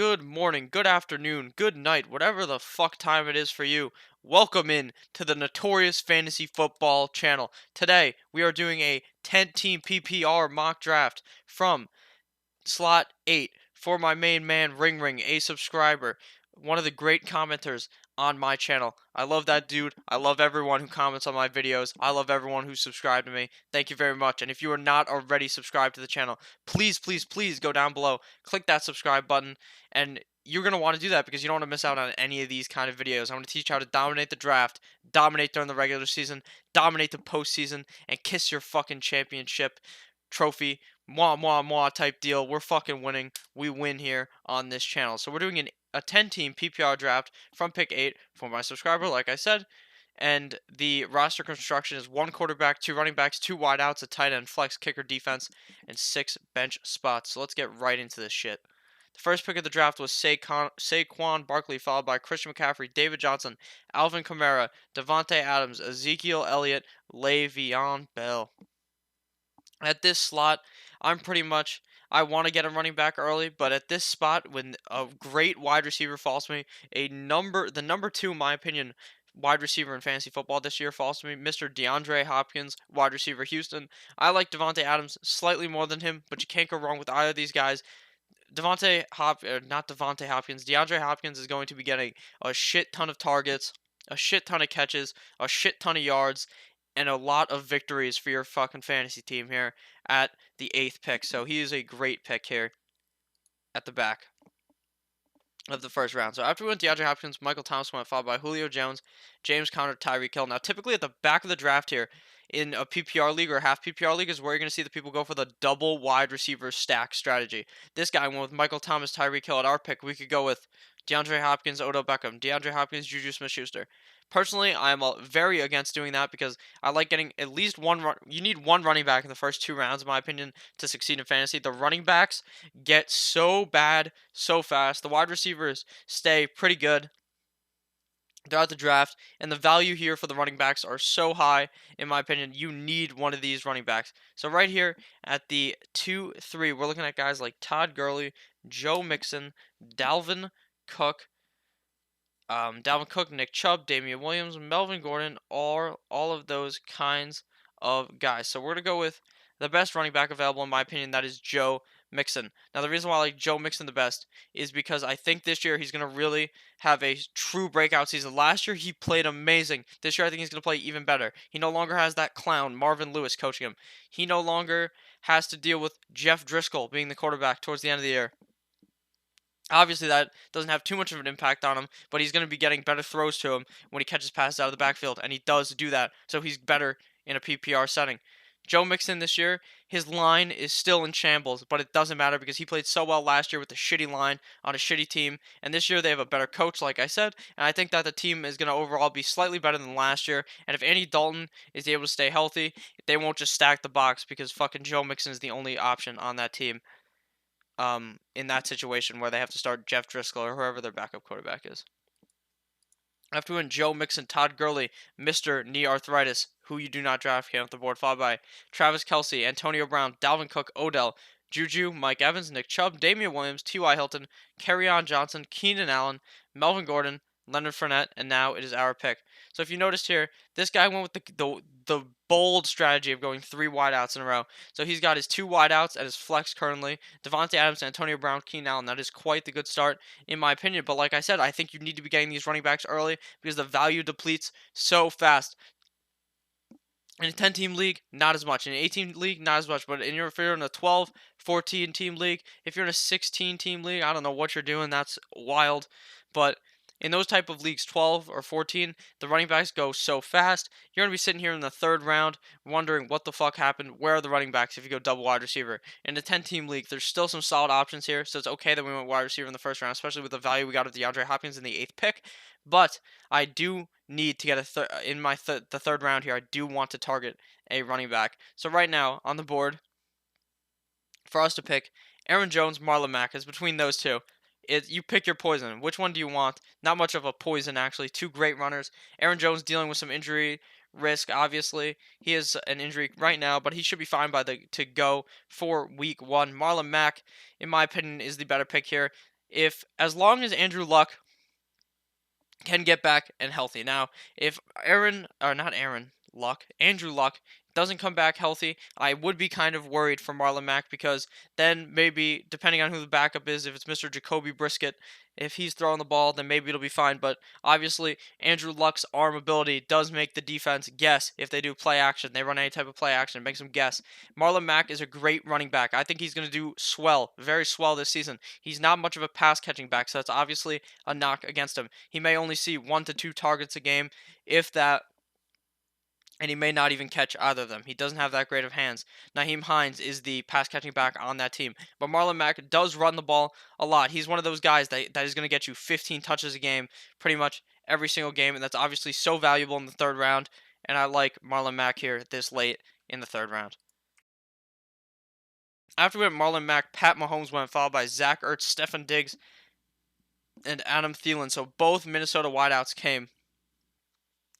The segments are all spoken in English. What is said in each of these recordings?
good morning, good afternoon, good night, whatever the fuck time it is for you. Welcome in to the Notorious Fantasy Football channel. Today, we are doing a 10-team PPR mock draft from slot 8 for my main man Ring Ring, a subscriber, one of the great commenters on my channel. I love that dude. I love everyone who comments on my videos. I love everyone who subscribed to me. Thank you very much. And if you are not already subscribed to the channel, please, please, please go down below, click that subscribe button, and you're going to want to do that because you don't want to miss out on any of these kind of videos. I'm going to teach you how to dominate the draft, dominate during the regular season, dominate the postseason, and kiss your fucking championship trophy, mwah mwah mwah type deal. We're fucking winning. We win here on this channel. So we're doing a 10-team PPR draft from pick 8 for my subscriber, like I said. And the roster construction is 1 quarterback, 2 running backs, 2 wideouts, a tight end, flex, kicker, defense, and 6 bench spots. So let's get right into this shit. The first pick of the draft was Saquon Barkley, followed by Christian McCaffrey, David Johnson, Alvin Kamara, Devontae Adams, Ezekiel Elliott, Le'Veon Bell. At this slot, I want to get a running back early, but at this spot, when a great wide receiver falls to me, the number 2, in my opinion, wide receiver in fantasy football this year falls to me, Mr. DeAndre Hopkins, wide receiver Houston. I like Devontae Adams slightly more than him, but you can't go wrong with either of these guys. Not Devontae Hopkins. DeAndre Hopkins is going to be getting a shit ton of targets, a shit ton of catches, a shit ton of yards, and a lot of victories for your fucking fantasy team here at the 8th pick. So he is a great pick here at the back of the first round. So after we went DeAndre Hopkins, Michael Thomas went, followed by Julio Jones, James Conner, Tyreek Hill. Now, typically at the back of the draft here, in a PPR league or half PPR league, is where you're going to see the people go for the double wide receiver stack strategy. This guy went with Michael Thomas, Tyreek Hill. At our pick, we could go with DeAndre Hopkins, Odell Beckham, DeAndre Hopkins, Juju Smith-Schuster. Personally, I am very against doing that because I like getting at least one run. You need one running back in the first 2 rounds, in my opinion, to succeed in fantasy. The running backs get so bad so fast. The wide receivers stay pretty good throughout the draft, and the value here for the running backs are so high, in my opinion. You need one of these running backs. So right here at the 2-3, we're looking at guys like Todd Gurley, Joe Mixon, Dalvin Cook, Nick Chubb, Damian Williams, Melvin Gordon, all of those kinds of guys. So we're going to go with the best running back available, in my opinion. That is Joe Mixon. Now, the reason why I like Joe Mixon the best is because I think this year he's going to really have a true breakout season. Last year, he played amazing. This year, I think he's going to play even better. He no longer has that clown, Marvin Lewis, coaching him. He no longer has to deal with Jeff Driscoll being the quarterback towards the end of the year. Obviously, that doesn't have too much of an impact on him, but he's going to be getting better throws to him when he catches passes out of the backfield, and he does do that, so he's better in a PPR setting. Joe Mixon this year, his line is still in shambles, but it doesn't matter because he played so well last year with a shitty line on a shitty team, and this year they have a better coach, like I said, and I think that the team is going to overall be slightly better than last year, and if Andy Dalton is able to stay healthy, they won't just stack the box because fucking Joe Mixon is the only option on that team. In that situation where they have to start Jeff Driscoll or whoever their backup quarterback is. After we went Joe Mixon, Todd Gurley, Mr. Knee Arthritis, who you do not draft, came off the board, followed by Travis Kelce, Antonio Brown, Dalvin Cook, Odell, Juju, Mike Evans, Nick Chubb, Damian Williams, T.Y. Hilton, Kerryon Johnson, Keenan Allen, Melvin Gordon, Leonard Fournette, and now it is our pick. So if you noticed here, this guy went with the bold strategy of going 3 wideouts in a row. So he's got his 2 wideouts at his flex currently, Devontae Adams, Antonio Brown, Keenan Allen. That is quite the good start, in my opinion. But like I said, I think you need to be getting these running backs early because the value depletes so fast. In a 10-team league, not as much. In an 18 league, not as much. But if you're in a 12, 14-team league, if you're in a 16-team league, I don't know what you're doing. That's wild. But in those type of leagues, 12 or 14, the running backs go so fast. You're going to be sitting here in the 3rd round wondering what the fuck happened. Where are the running backs if you go double wide receiver? In a 10-team league, there's still some solid options here. So it's okay that we went wide receiver in the 1st round, especially with the value we got of DeAndre Hopkins in the 8th pick. But I do need to get in the 3rd round here. I do want to target a running back. So right now on the board for us to pick, Aaron Jones, Marlon Mack is between those two. You pick your poison. Which one do you want? Not much of a poison, actually. 2 great runners. Aaron Jones dealing with some injury risk, obviously. He has an injury right now, but he should be fine to go for week 1. Marlon Mack, in my opinion, is the better pick here. if as long as Andrew Luck can get back and healthy. Now, if Aaron or not Aaron Luck, Andrew Luck doesn't come back healthy, I would be kind of worried for Marlon Mack because then maybe depending on who the backup is, if it's Mr. Jacoby Brisket, if he's throwing the ball, then maybe it'll be fine. But obviously, Andrew Luck's arm ability does make the defense guess if they do play action. They run any type of play action, it makes them guess. Marlon Mack is a great running back. I think he's going to do swell, very swell this season. He's not much of a pass catching back, so that's obviously a knock against him. He may only see 1 to 2 targets a game, if that, and he may not even catch either of them. He doesn't have that great of hands. Nyheim Hines is the pass catching back on that team. But Marlon Mack does run the ball a lot. He's one of those guys that is going to get you 15 touches a game pretty much every single game, and that's obviously so valuable in the third round. And I like Marlon Mack here this late in the third round. After we went Marlon Mack, Pat Mahomes went, followed by Zach Ertz, Stefon Diggs, and Adam Thielen. So both Minnesota wideouts came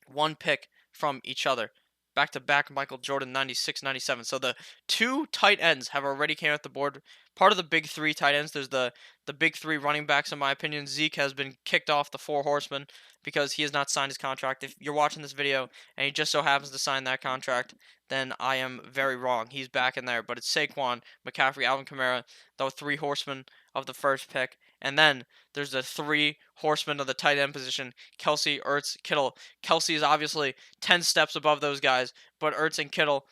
one pick from each other. Back to back Michael Jordan 96 97. So the two tight ends have already came off the board. Part of the big three tight ends, there's the big three running backs, in my opinion. Zeke has been kicked off the four horsemen because he has not signed his contract. If you're watching this video and he just so happens to sign that contract, then I am very wrong. He's back in there. But it's Saquon, McCaffrey, Alvin Kamara, the three horsemen of the first pick. And then there's the three horsemen of the tight end position: Kelsey, Ertz, Kittle. Kelsey is obviously 10 steps above those guys, but Ertz and Kittle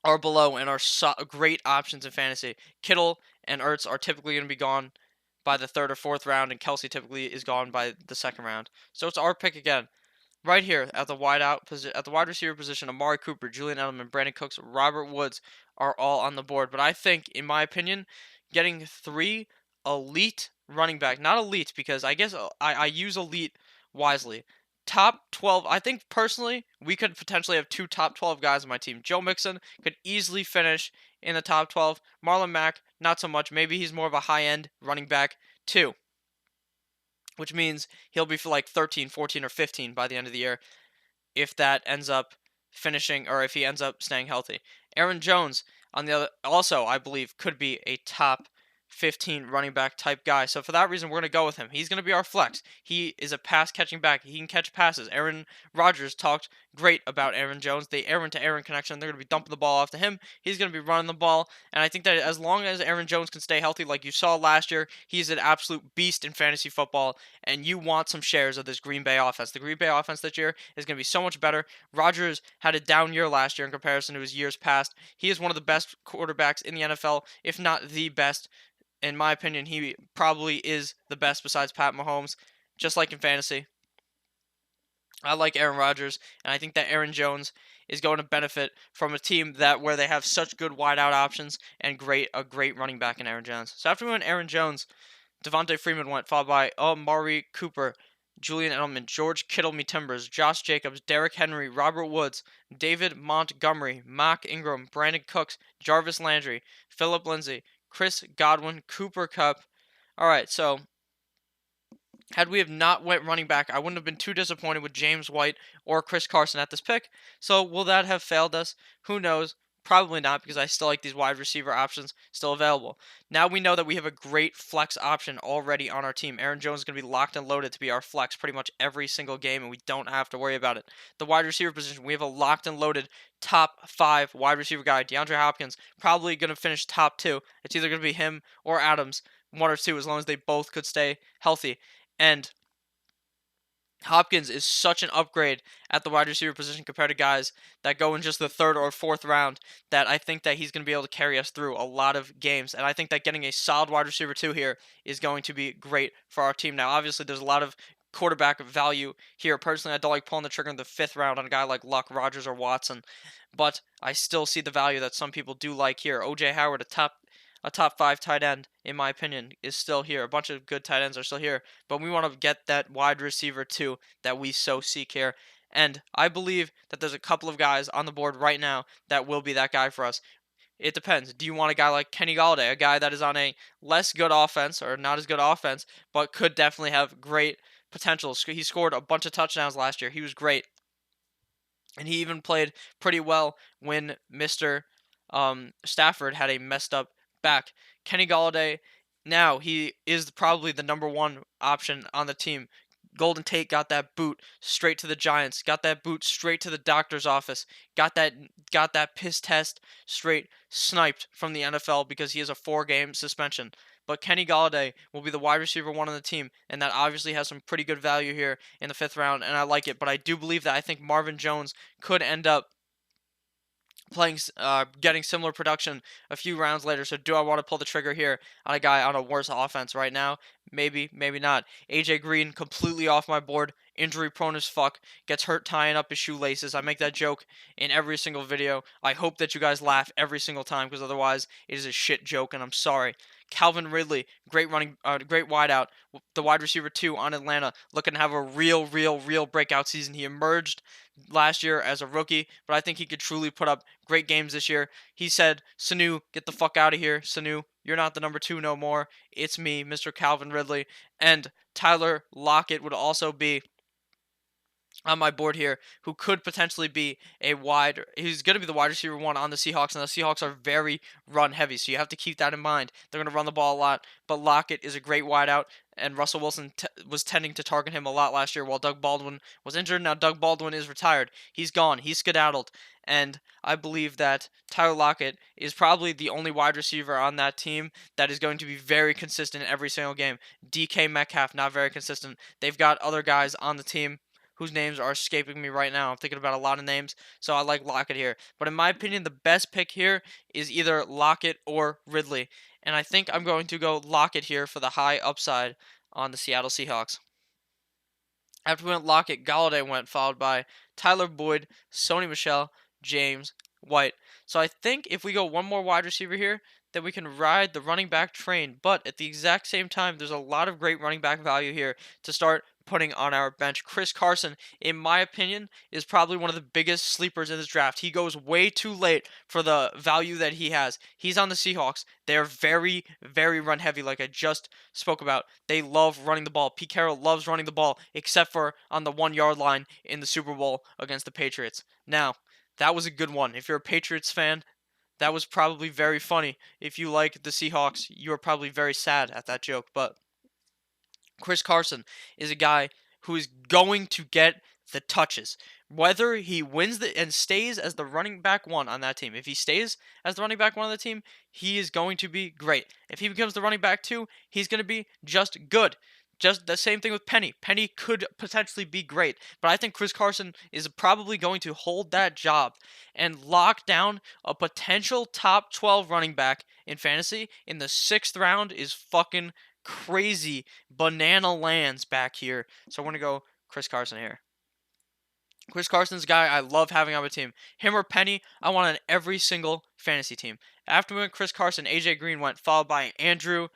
are below and are great options in fantasy. Kittle and Ertz are typically going to be gone by the third or fourth round, and Kelsey typically is gone by the second round. So it's our pick again. Right here at the wide receiver position, Amari Cooper, Julian Edelman, Brandon Cooks, Robert Woods are all on the board. But I think, in my opinion, getting three elite running back, not elite because I guess I use elite wisely. Top 12, I think personally, we could potentially have two top 12 guys on my team. Joe Mixon could easily finish in the top 12. Marlon Mack, not so much. Maybe he's more of a high-end running back, too, which means he'll be for like 13, 14, or 15 by the end of the year if that ends up finishing or if he ends up staying healthy. Aaron Jones, on the other, also I believe could be a top 15 running back type guy. So for that reason, we're going to go with him. He's going to be our flex. He is a pass catching back. He can catch passes. Aaron Rodgers talked great about Aaron Jones, the Aaron to Aaron connection. They're going to be dumping the ball off to him. He's going to be running the ball. And I think that as long as Aaron Jones can stay healthy, like you saw last year, he's an absolute beast in fantasy football. And you want some shares of this Green Bay offense. The Green Bay offense this year is going to be so much better. Rodgers had a down year last year in comparison to his years past. He is one of the best quarterbacks in the NFL, if not the best. In my opinion, he probably is the best besides Pat Mahomes, just like in fantasy. I like Aaron Rodgers, and I think that Aaron Jones is going to benefit from a team that where they have such good wideout options and a great running back in Aaron Jones. So after we went Aaron Jones, Devontae Freeman went, followed by Amari Cooper, Julian Edelman, George Kittle, me Timbers, Josh Jacobs, Derrick Henry, Robert Woods, David Montgomery, Mark Ingram, Brandon Cooks, Jarvis Landry, Philip Lindsay, Chris Godwin, Cooper Kupp. All right, so had we have not went running back, I wouldn't have been too disappointed with James White or Chris Carson at this pick. So will that have failed us? Who knows? Probably not, because I still like these wide receiver options still available. Now we know that we have a great flex option already on our team. Aaron Jones is going to be locked and loaded to be our flex pretty much every single game, and we don't have to worry about it. The wide receiver position, we have a locked and loaded top 5 wide receiver guy. DeAndre Hopkins, probably going to finish top 2. It's either going to be him or Adams, 1 or 2, as long as they both could stay healthy. And Hopkins is such an upgrade at the wide receiver position compared to guys that go in just the third or fourth round that I think that he's going to be able to carry us through a lot of games. And I think that getting a solid wide receiver 2 here is going to be great for our team. Now, obviously, there's a lot of quarterback value here. Personally, I don't like pulling the trigger in the 5th round on a guy like Luck, Rodgers, or Watson. But I still see the value that some people do like here. O.J. Howard, a top 5 tight end, in my opinion, is still here. A bunch of good tight ends are still here, but we want to get that wide receiver too that we so seek here. And I believe that there's a couple of guys on the board right now that will be that guy for us. It depends. Do you want a guy like Kenny Golladay, a guy that is on a less good offense or not as good offense, but could definitely have great potential? He scored a bunch of touchdowns last year. He was great. And he even played pretty well when Mr. Stafford had a messed up back. Kenny Golladay Now he is probably the number one option on the team. Golden Tate got that boot straight to the Giants, got that boot straight to the doctor's office, got that piss test straight sniped from the NFL because he has a 4-game suspension. But Kenny Galladay will be the wide receiver one on the team, and that obviously has some pretty good value here in the 5th round, and I like it. But I do believe that I think Marvin Jones could end up getting similar production a few rounds later. So do I want to pull the trigger here on a guy on a worse offense right now? Maybe, maybe not. AJ Green completely off my board, injury prone as fuck, gets hurt tying up his shoelaces. I make that joke in every single video. I hope that you guys laugh every single time, because otherwise it is a shit joke, and I'm sorry. Calvin Ridley, great wideout, the wide receiver 2 on Atlanta, looking to have a real breakout season. He emerged last year as a rookie, but I think he could truly put up great games this year. He said, Sanu, get the fuck out of here. Sanu, you're not the number 2 no more. It's me, Mr. Calvin Ridley. And Tyler Lockett would also be on my board here, who could potentially be he's going to be the wide receiver 1 on the Seahawks, and the Seahawks are very run heavy, so you have to keep that in mind. They're going to run the ball a lot, but Lockett is a great wideout, and Russell Wilson was tending to target him a lot last year while Doug Baldwin was injured. Now Doug Baldwin is retired. He's gone. He's skedaddled, and I believe that Tyler Lockett is probably the only wide receiver on that team that is going to be very consistent in every single game. DK Metcalf, not very consistent. They've got other guys on the team whose names are escaping me right now. I'm thinking about a lot of names, so I like Lockett here. But in my opinion, the best pick here is either Lockett or Ridley. And I think I'm going to go Lockett here for the high upside on the Seattle Seahawks. After we went Lockett, Galladay went, followed by Tyler Boyd, Sony Michel, James White. So I think if we go one more wide receiver here, then we can ride the running back train. But at the exact same time, there's a lot of great running back value here to start putting on our bench. Chris Carson, in my opinion, is probably one of the biggest sleepers in this draft. He goes way too late for the value that he has. He's on the Seahawks. They're very run heavy, like I just spoke about. They love running the ball. Pete Carroll loves running the ball, except for on the 1 yard line in the Super Bowl against the Patriots. Now, that was a good one. If you're a Patriots fan, that was probably very funny. If you like the Seahawks, you are probably very sad at that joke. But Chris Carson is a guy who is going to get the touches. Whether he wins and stays as the running back 1 on that team. If he stays as the running back 1 on the team, he is going to be great. If he becomes the running back 2, he's going to be just good. Just the same thing with Penny. Penny could potentially be great, but I think Chris Carson is probably going to hold that job and lock down a potential top 12 running back in fantasy in the 6th round is fucking crazy banana lands back here. So we're going to go Chris Carson here. Chris Carson's a guy I love having on my team. Him or Penny, I want on every single fantasy team. After we went Chris Carson, AJ Green went, followed by Andrew,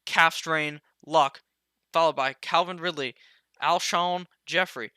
calf strain, Luck, followed by Calvin Ridley, Alshon Jeffrey,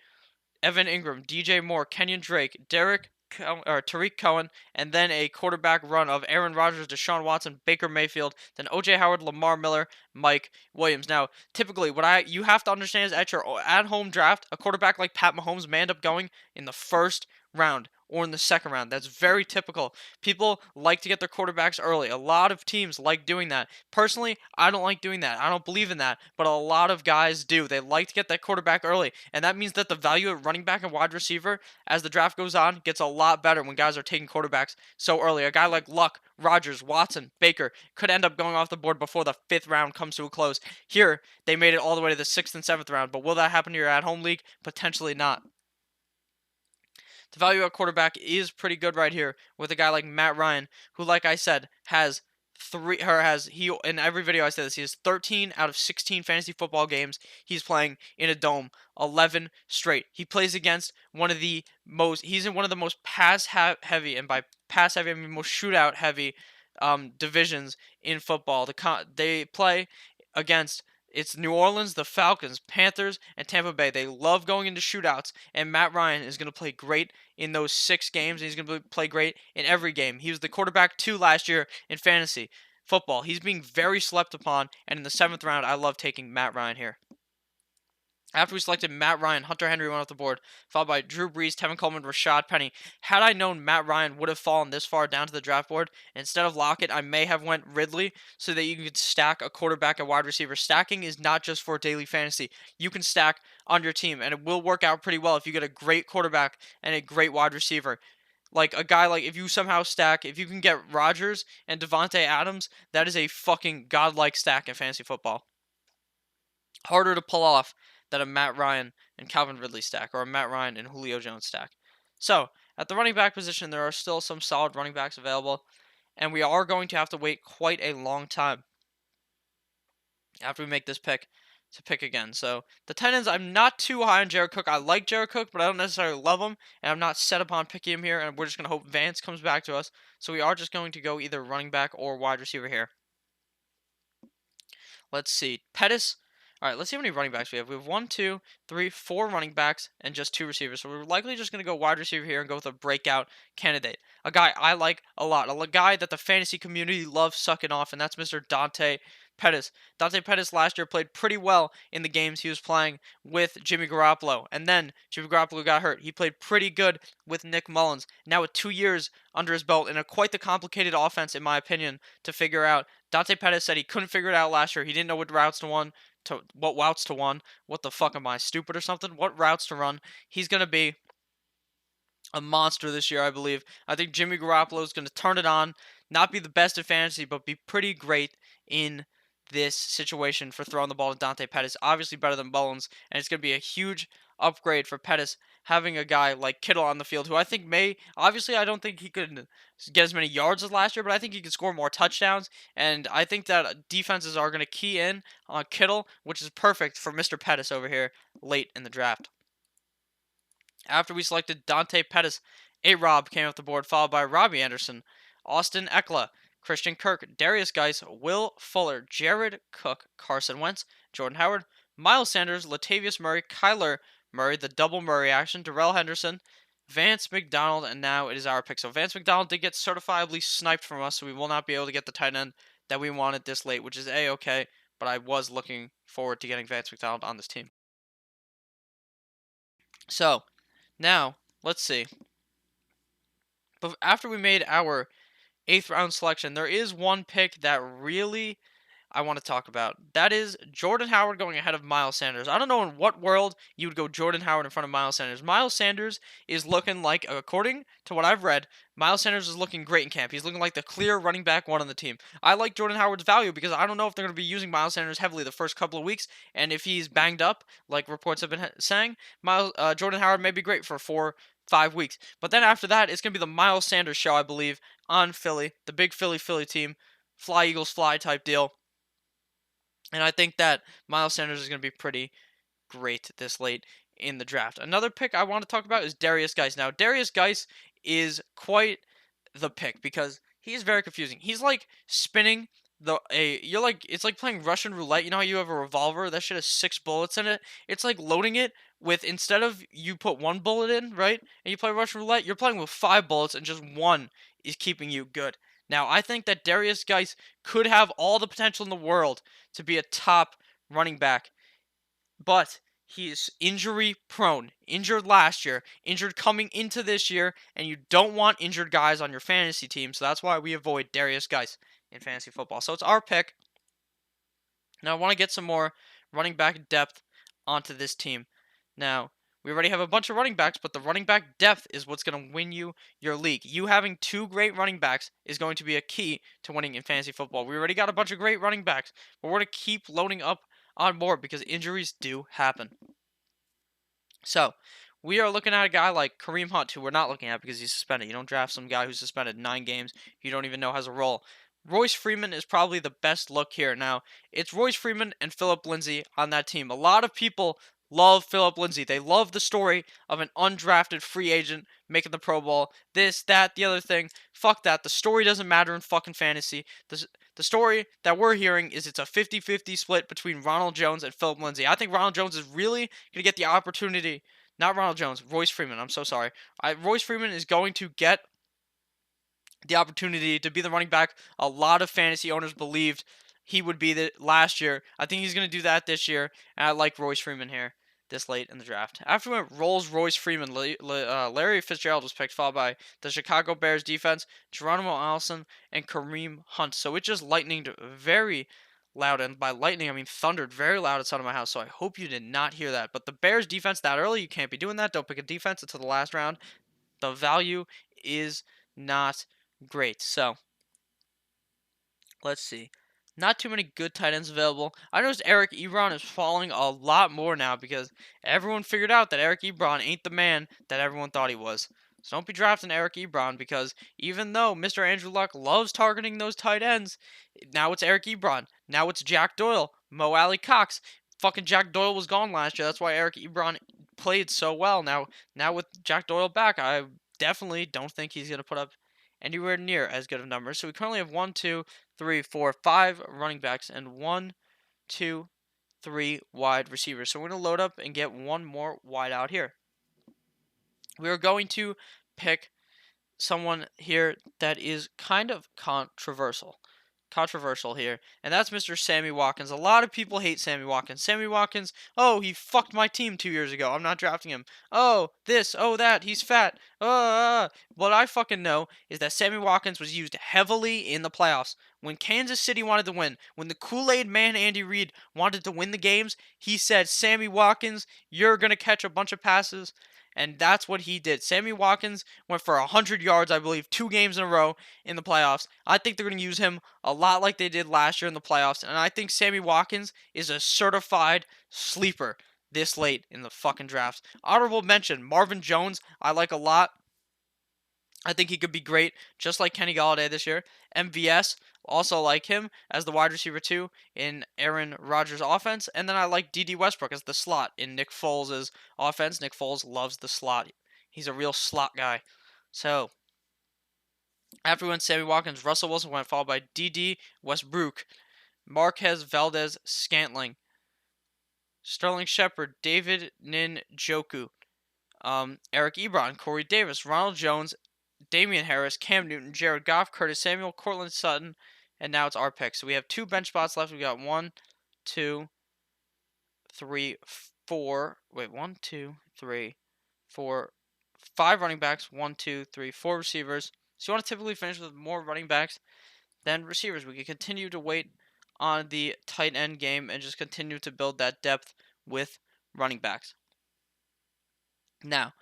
Evan Ingram, DJ Moore, Kenyon Drake, Tariq Cohen, and then a quarterback run of Aaron Rodgers, Deshaun Watson, Baker Mayfield, then O.J. Howard, Lamar Miller, Mike Williams. Now, typically, you have to understand is at your at-home draft, a quarterback like Pat Mahomes may end up going in the 1st round or in the 2nd round. That's very typical. People like to get their quarterbacks early. A lot of teams like doing that. Personally, I don't like doing that. I don't believe in that, but a lot of guys do. They like to get that quarterback early, and that means that the value of running back and wide receiver as the draft goes on gets a lot better when guys are taking quarterbacks so early. A guy like Luck, Rodgers, Watson, Baker could end up going off the board before the 5th round comes to a close. Here, they made it all the way to the 6th and 7th round, but will that happen to your at-home league? Potentially not. The value at quarterback is pretty good right here with a guy like Matt Ryan, who, like I said, in every video I say this, he has 13 out of 16 fantasy football games he's playing in a dome, 11 straight. He plays against he's in one of the most heavy, and by pass heavy I mean most shootout heavy divisions in football. They play against it's New Orleans, the Falcons, Panthers, and Tampa Bay. They love going into shootouts, and Matt Ryan is going to play great in those 6 games. And he's going to play great in every game. He was the quarterback 2 last year in fantasy football. He's being very slept upon, and in the 7th round, I love taking Matt Ryan here. After we selected Matt Ryan, Hunter Henry went off the board, followed by Drew Brees, Tevin Coleman, Rashad Penny. Had I known Matt Ryan would have fallen this far down to the draft board, instead of Lockett, I may have went Ridley so that you could stack a quarterback and wide receiver. Stacking is not just for daily fantasy. You can stack on your team, and it will work out pretty well if you get a great quarterback and a great wide receiver. Like a guy like if you somehow stack, if you can get Rodgers and Devontae Adams, that is a fucking godlike stack in fantasy football. Harder to pull off than a Matt Ryan and Calvin Ridley stack or a Matt Ryan and Julio Jones stack. So, at the running back position, there are still some solid running backs available, and we are going to have to wait quite a long time after we make this pick to pick again. So, the tight ends, I'm not too high on Jared Cook. I like Jared Cook, but I don't necessarily love him, and I'm not set upon picking him here, and we're just going to hope Vance comes back to us. So, we are just going to go either running back or wide receiver here. Let's see. Pettis. All right, let's see how many running backs we have. We have 1, 2, 3, 4 running backs and just 2 receivers. So we're likely just going to go wide receiver here and go with a breakout candidate. A guy I like a lot. A guy that the fantasy community loves sucking off, and that's Mr. Dante Pettis. Dante Pettis last year played pretty well in the games he was playing with Jimmy Garoppolo. And then Jimmy Garoppolo got hurt. He played pretty good with Nick Mullins. Now with 2 years under his belt in a quite the complicated offense, in my opinion, to figure out. Dante Pettis said he couldn't figure it out last year. He didn't know what routes to run. What the fuck am I, stupid or something? What routes to run? He's gonna be a monster this year, I believe. I think Jimmy Garoppolo is gonna turn it on, not be the best in fantasy, but be pretty great in this situation for throwing the ball to Dante Pettis. Obviously better than Mullins, and it's gonna be a huge upgrade for Pettis having a guy like Kittle on the field, who I think I don't think he could get as many yards as last year, but I think he could score more touchdowns. And I think that defenses are going to key in on Kittle, which is perfect for Mr. Pettis over here late in the draft. After we selected Dante Pettis, A-Rob came off the board, followed by Robbie Anderson, Austin Eckler, Christian Kirk, Darius Geis, Will Fuller, Jared Cook, Carson Wentz, Jordan Howard, Miles Sanders, Latavius Murray, Kyler Murray, the double Murray action, Darrell Henderson, Vance McDonald, and now it is our pick. So Vance McDonald did get certifiably sniped from us, so we will not be able to get the tight end that we wanted this late, which is A-okay, but I was looking forward to getting Vance McDonald on this team. So, now, let's see. But after we made our 8th round selection, there is one pick that really I want to talk about. That is Jordan Howard going ahead of Miles Sanders. I don't know in what world you would go Jordan Howard in front of Miles Sanders. Miles Sanders is looking like, according to what I've read, Miles Sanders is looking great in camp. He's looking like the clear running back one on the team. I like Jordan Howard's value because I don't know if they're going to be using Miles Sanders heavily the first couple of weeks, and if he's banged up, like reports have been saying, Jordan Howard may be great for 4-5 weeks. But then after that, it's going to be the Miles Sanders show, I believe, on Philly, the big Philly team, fly Eagles fly type deal. And I think that Miles Sanders is going to be pretty great this late in the draft. Another pick I want to talk about is Darius Geis. Now, Darius Geis is quite the pick because he is very confusing. He's like spinning it's like playing Russian roulette. You know how you have a revolver that shit has 6 bullets in it? It's like loading it with, instead of you put 1 bullet in, right? And you play Russian roulette, you're playing with 5 bullets and just 1 is keeping you good. Now, I think that Darius Geis could have all the potential in the world to be a top running back, but he's injury prone. Injured last year, injured coming into this year, and you don't want injured guys on your fantasy team, so that's why we avoid Darius Geis in fantasy football. So it's our pick. Now, I want to get some more running back depth onto this team. Now, we already have a bunch of running backs, but the running back depth is what's going to win you your league. You having 2 great running backs is going to be a key to winning in fantasy football. We already got a bunch of great running backs, but we're going to keep loading up on more because injuries do happen. So, we are looking at a guy like Kareem Hunt, who we're not looking at because he's suspended. You don't draft some guy who's suspended 9 games you don't even know has a role. Royce Freeman is probably the best look here. Now, it's Royce Freeman and Philip Lindsay on that team. A lot of people love Philip Lindsay. They love the story of an undrafted free agent making the Pro Bowl. This, that, the other thing. Fuck that. The story doesn't matter in fucking fantasy. The story that we're hearing is it's a 50-50 split between Ronald Jones and Philip Lindsay. I think Ronald Jones is really going to get the opportunity. Not Ronald Jones. Royce Freeman. I'm so sorry. Royce Freeman is going to get the opportunity to be the running back a lot of fantasy owners believed he would be the last year. I think he's going to do that this year, and I like Royce Freeman here. this late in the draft. After we went Rolls Royce Freeman, Larry Fitzgerald was picked, followed by the Chicago Bears defense, Geronimo Allison, and Kareem Hunt. So it just lightninged very loud, and by lightning I mean thundered very loud outside of my house. So I hope you did not hear that. But the Bears defense that early, you can't be doing that. Don't pick a defense until the last round. The value is not great. So let's see. Not too many good tight ends available. I noticed Eric Ebron is falling a lot more now because everyone figured out that Eric Ebron ain't the man that everyone thought he was. So don't be drafting Eric Ebron because even though Mr. Andrew Luck loves targeting those tight ends, now it's Eric Ebron. Now it's Jack Doyle, Mo Alley Cox. Fucking Jack Doyle was gone last year. That's why Eric Ebron played so well. Now with Jack Doyle back, I definitely don't think he's gonna put up anywhere near as good of numbers. So we currently have 1, 2, 3, 4, 5 running backs and 1, 2, 3 wide receivers. So we're going to load up and get one more wide out here. We are going to pick someone here that is kind of controversial here, and that's Mr. Sammy Watkins. A lot of people hate Sammy Watkins. Sammy Watkins, oh, he fucked my team 2 years ago. I'm not drafting him. Oh, this, oh, that, he's fat. What I fucking know is that Sammy Watkins was used heavily in the playoffs. When Kansas City wanted to win, when the Kool-Aid man Andy Reid wanted to win the games, he said, Sammy Watkins, you're going to catch a bunch of passes. And that's what he did. Sammy Watkins went for 100 yards, I believe, 2 games in a row in the playoffs. I think they're going to use him a lot like they did last year in the playoffs. And I think Sammy Watkins is a certified sleeper this late in the fucking drafts. Honorable mention, Marvin Jones, I like a lot. I think he could be great, just like Kenny Golladay this year. MVS, also like him as the wide receiver 2 in Aaron Rodgers' offense. And then I like D.D. Westbrook as the slot in Nick Foles' offense. Nick Foles loves the slot. He's a real slot guy. So, after we went Sammy Watkins, Russell Wilson went, followed by D.D. Westbrook, Marquez Valdez Scantling, Sterling Shepard, David Njoku, Eric Ebron, Corey Davis, Ronald Jones, Damian Harris, Cam Newton, Jared Goff, Curtis Samuel, Cortland Sutton, and now it's our pick. So we have 2 bench spots left. We got 1, 2, 3, 4. Wait, 1, 2, 3, 4, 5 running backs. 1, 2, 3, 4 receivers. So you want to typically finish with more running backs than receivers. We can continue to wait on the tight end game and just continue to build that depth with running backs. Now,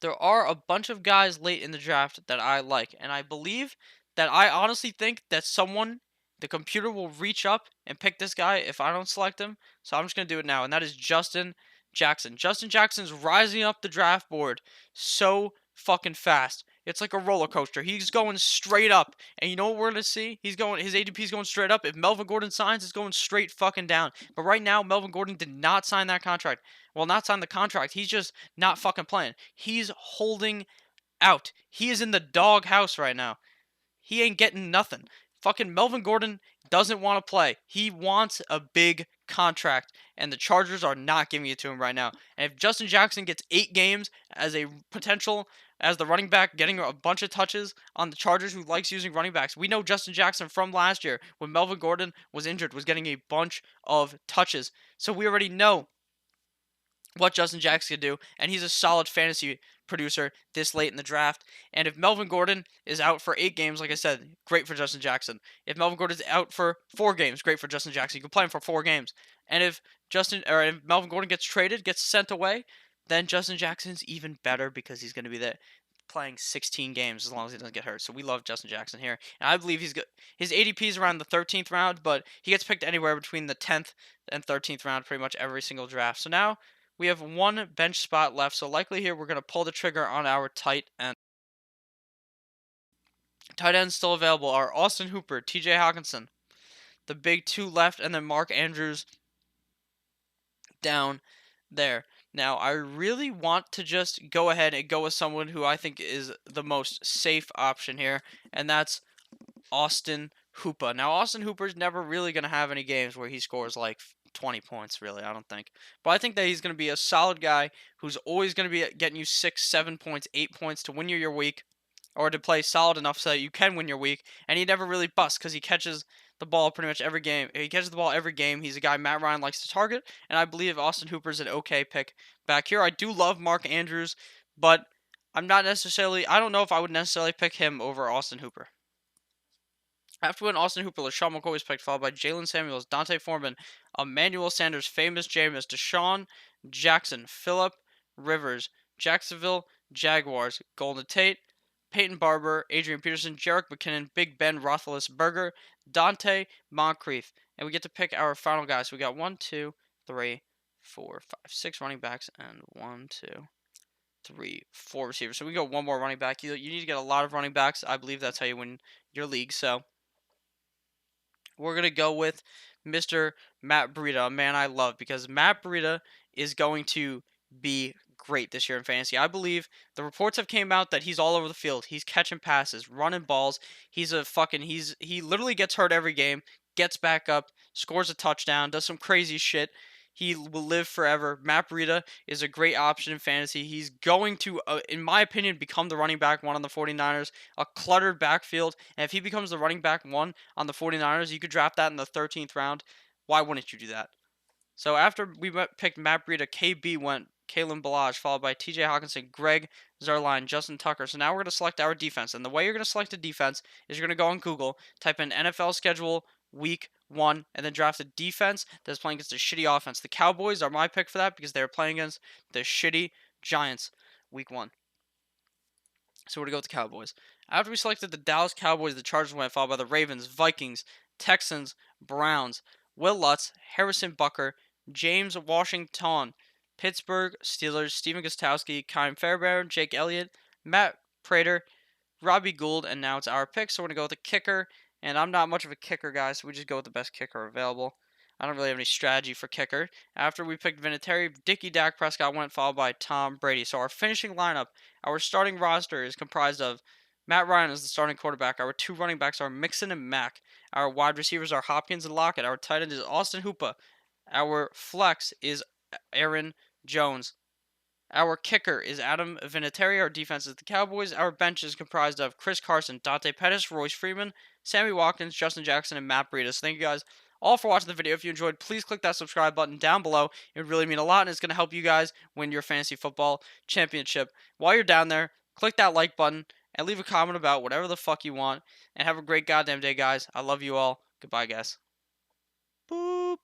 there are a bunch of guys late in the draft that I like, and I believe that I honestly think that the computer will reach up and pick this guy if I don't select him. So I'm just going to do it now, and that is Justin Jackson. Justin Jackson's rising up the draft board so fucking fast. It's like a roller coaster. He's going straight up, and you know what we're going to see? His ADP is going straight up. If Melvin Gordon signs, it's going straight fucking down. But right now, Melvin Gordon did not sign that contract. Well, not sign the contract. He's just not fucking playing. He's holding out. He is in the doghouse right now. He ain't getting nothing. Fucking Melvin Gordon doesn't want to play. He wants a big contract, and the Chargers are not giving it to him right now. And if Justin Jackson gets 8 games as a potential as the running back, getting a bunch of touches on the Chargers, who likes using running backs, we know Justin Jackson from last year when Melvin Gordon was injured was getting a bunch of touches. So we already know what Justin Jackson can do, and he's a solid fantasy producer this late in the draft. And if Melvin Gordon is out for 8 games, like I said, great for Justin Jackson. If Melvin Gordon is out for 4 games, great for Justin Jackson. You can play him for 4 games. And if Melvin Gordon gets traded, gets sent away, then Justin Jackson's even better because he's going to be there playing 16 games as long as he doesn't get hurt. So we love Justin Jackson here. And I believe he's good. His ADP is around the 13th round, but he gets picked anywhere between the 10th and 13th round pretty much every single draft. So now we have 1 bench spot left, so likely here we're going to pull the trigger on our tight end. Tight ends still available are Austin Hooper, TJ Hawkinson, the big 2 left, and then Mark Andrews down there. Now, I really want to just go ahead and go with someone who I think is the most safe option here, and that's Austin Hooper. Now, Austin Hooper's never really going to have any games where he scores like 20 points, really, I don't think. But I think that he's going to be a solid guy who's always going to be getting you 6, 7 points, 8 points to win your week, or to play solid enough so that you can win your week, and he never really busts because he catches the ball pretty much every game. He catches the ball every game. He's a guy Matt Ryan likes to target, and I believe Austin Hooper's an okay pick back here. I do love Mark Andrews, but I'm not necessarily. I don't know if I would necessarily pick him over Austin Hooper. After when Austin Hooper, LaShawn McCoy was picked, followed by Jalen Samuels, Dante Foreman, Emmanuel Sanders, Famous Jameis, Deshaun Jackson, Phillip Rivers, Jacksonville Jaguars, Golden Tate, Peyton Barber, Adrian Peterson, Jarek McKinnon, Big Ben Roethlisberger, Dante Moncrief. And we get to pick our final guys. So we got 1, 2, 3, 4, 5, 6 running backs, and 1, 2, 3, 4 receivers. So we go one more running back. You need to get a lot of running backs. I believe that's how you win your league. So we're going to go with Mr. Matt Breida, a man I love, because Matt Breida is going to be great this year in fantasy. I believe the reports have came out that he's all over the field. He's catching passes, running balls. He literally gets hurt every game, gets back up, scores a touchdown, does some crazy shit. He will live forever. Matt Breida is a great option in fantasy. He's going to, in my opinion, become the running back one on the 49ers. A cluttered backfield. And if he becomes the running back one on the 49ers, you could draft that in the 13th round. Why wouldn't you do that? So after we picked Matt Breida, KB went Kalen Balaj, followed by TJ Hawkinson, Greg Zuerlein, Justin Tucker. So now we're going to select our defense. And the way you're going to select a defense is you're going to go on Google, type in NFL schedule week 1, and then draft a defense that's playing against a shitty offense. The Cowboys are my pick for that because they're playing against the shitty Giants week 1. So we're going to go with the Cowboys. After we selected the Dallas Cowboys, the Chargers went, followed by the Ravens, Vikings, Texans, Browns, Will Lutz, Harrison Bucker, James Washington, Pittsburgh Steelers, Steven Gostkowski, Kyle Fairbairn, Jake Elliott, Matt Prater, Robbie Gould, and now it's our pick. So we're going to go with a kicker. And I'm not much of a kicker guy, so we just go with the best kicker available. I don't really have any strategy for kicker. After we picked Vinatieri, Dickie Dak Prescott went, followed by Tom Brady. So our finishing lineup, our starting roster is comprised of Matt Ryan as the starting quarterback. Our 2 running backs are Mixon and Mack. Our wide receivers are Hopkins and Lockett. Our tight end is Austin Hooper. Our flex is Aaron Jones. Our kicker is Adam Vinatieri. Our defense is the Cowboys. Our bench is comprised of Chris Carson, Dante Pettis, Royce Freeman, Sammy Watkins, Justin Jackson, and Matt Breida. So thank you guys all for watching the video. If you enjoyed, please click that subscribe button down below. It would really mean a lot, and it's going to help you guys win your fantasy football championship. While you're down there, click that like button and leave a comment about whatever the fuck you want. And have a great goddamn day, guys. I love you all. Goodbye, guys. Boop.